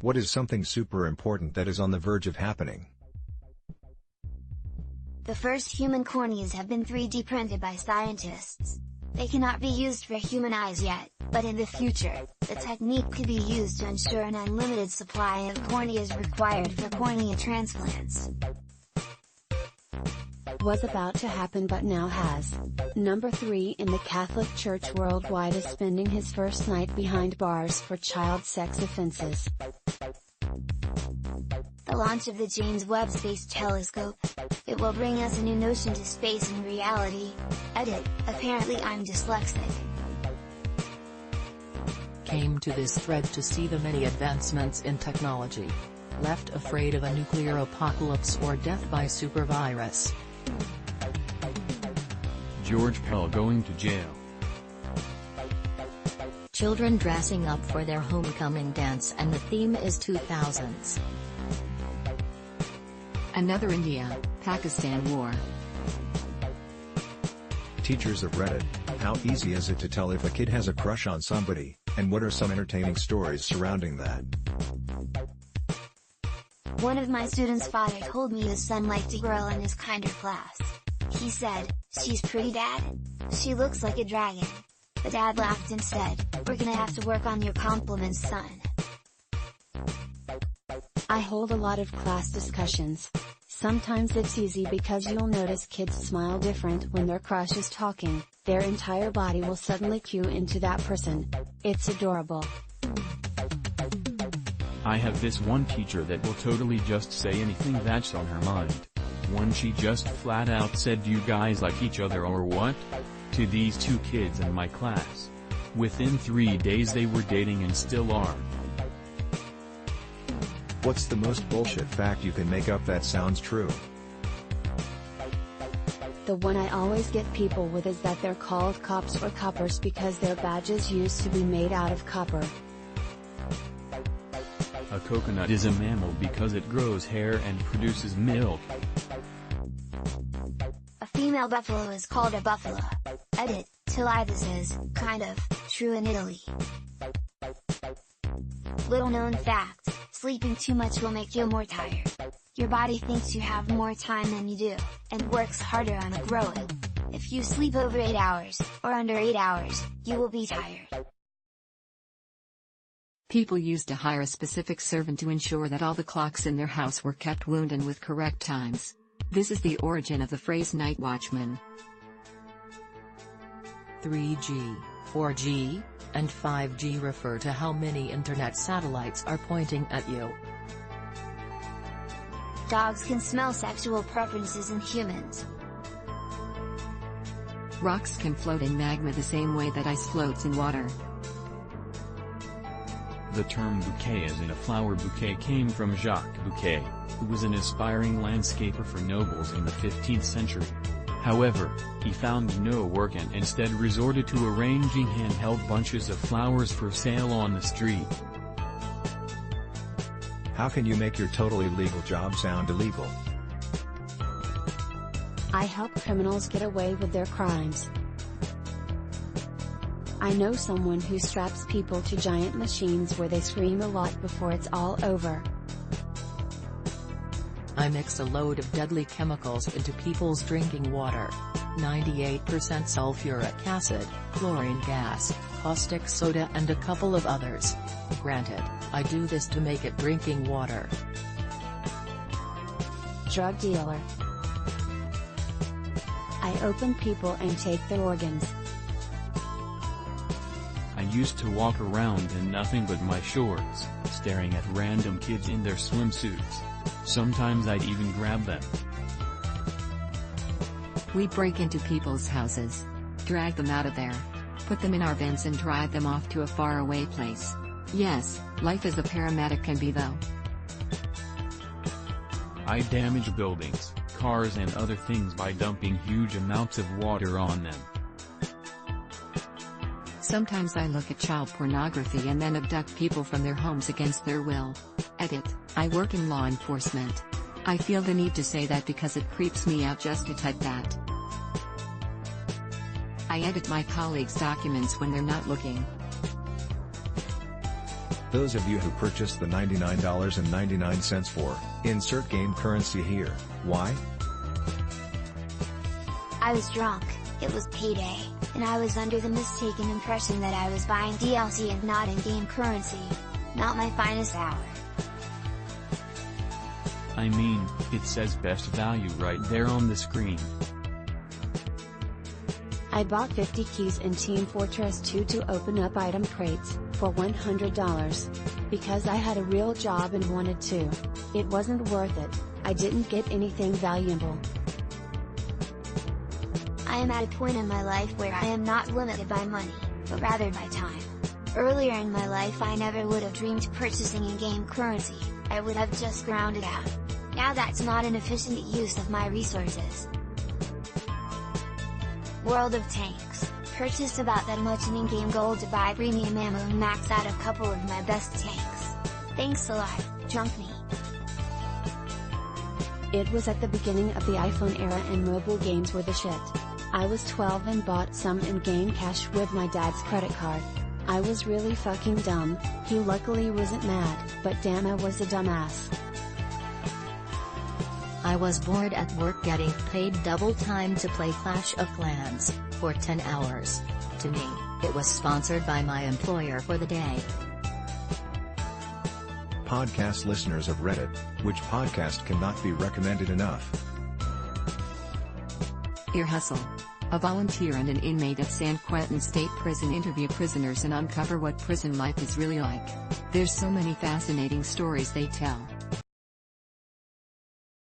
What is something super important that is on the verge of happening? The first human corneas have been 3D printed by scientists. They cannot be used for human eyes yet, but in the future, the technique could be used to ensure an unlimited supply of corneas required for cornea transplants. Was about to happen but now has. Number 3 in the Catholic Church worldwide is spending his first night behind bars for child sex offenses. The launch of the James Webb Space Telescope. It will bring us a new notion to space and reality. Edit, apparently I'm dyslexic. Came to this thread to see the many advancements in technology. Left afraid of a nuclear apocalypse or death by supervirus. George Pell going to jail. Children dressing up for their homecoming dance and the theme is 2000s. Another India-Pakistan war. Teachers of Reddit, how easy is it to tell if a kid has a crush on somebody, and what are some entertaining stories surrounding that? One of my students' father told me his son liked a girl in his kinder class. He said, "She's pretty, Dad. She looks like a dragon." The dad laughed and said, "We're gonna have to work on your compliments, son." I hold a lot of class discussions. Sometimes it's easy because you'll notice kids smile different when their crush is talking, their entire body will suddenly cue into that person. It's adorable. I have this one teacher that will totally just say anything that's on her mind. Once she just flat out said, "Do you guys like each other or what?" to these 2 kids in my class. Within 3 days they were dating and still are. What's the most bullshit fact you can make up that sounds true? The one I always get people with is that they're called cops or coppers because their badges used to be made out of copper. A coconut is a mammal because it grows hair and produces milk. A female buffalo is called a buffalo. Edit, till this is, kind of, true in Italy. Little known fact, sleeping too much will make you more tired. Your body thinks you have more time than you do, and works harder on growing. If you sleep over 8 hours, or under 8 hours, you will be tired. People used to hire a specific servant to ensure that all the clocks in their house were kept wound and with correct times. This is the origin of the phrase night watchman. 3G, 4G, and 5G refer to how many internet satellites are pointing at you. Dogs can smell sexual preferences in humans. Rocks can float in magma the same way that ice floats in water. The term bouquet as in a flower bouquet came from Jacques Bouquet, who was an aspiring landscaper for nobles in the 15th century. However, he found no work and instead resorted to arranging handheld bunches of flowers for sale on the street. How can you make your totally legal job sound illegal? I help criminals get away with their crimes. I know someone who straps people to giant machines where they scream a lot before it's all over. I mix a load of deadly chemicals into people's drinking water. 98% sulfuric acid, chlorine gas, caustic soda and a couple of others. Granted, I do this to make it drinking water. Drug dealer. I open people and take their organs. I used to walk around in nothing but my shorts, staring at random kids in their swimsuits. Sometimes I'd even grab them. We break into people's houses, drag them out of there, put them in our vans and drive them off to a faraway place. Yes, life as a paramedic can be though. I damage buildings, cars and other things by dumping huge amounts of water on them. Sometimes I look at child pornography and then abduct people from their homes against their will. Edit, I work in law enforcement. I feel the need to say that because it creeps me out just to type that. I edit my colleagues' documents when they're not looking. Those of you who purchased the $99.99 for, insert game currency here, why? I was drunk, it was payday, and I was under the mistaken impression that I was buying DLC and not in-game currency. Not my finest hour. I mean, it says best value right there on the screen. I bought 50 keys in Team Fortress 2 to open up item crates, for $100. Because I had a real job and wanted to. It wasn't worth it, I didn't get anything valuable. I am at a point in my life where I am not limited by money, but rather by time. Earlier in my life I never would have dreamed purchasing in-game currency, I would have just ground it out. Now that's not an efficient use of my resources. World of Tanks, purchased about that much in in-game gold to buy premium ammo and max out a couple of my best tanks. Thanks a lot, Drunk Me. It was at the beginning of the iPhone era and mobile games were the shit. I was 12 and bought some in-game cash with my dad's credit card. I was really fucking dumb, he luckily wasn't mad, but damn I was a dumbass. I was bored at work getting paid double time to play Clash of Clans, for 10 hours. To me, it was sponsored by my employer for the day. Podcast listeners of Reddit, which podcast cannot be recommended enough? Ear Hustle. A volunteer and an inmate at San Quentin State Prison interview prisoners and uncover what prison life is really like. There's so many fascinating stories they tell.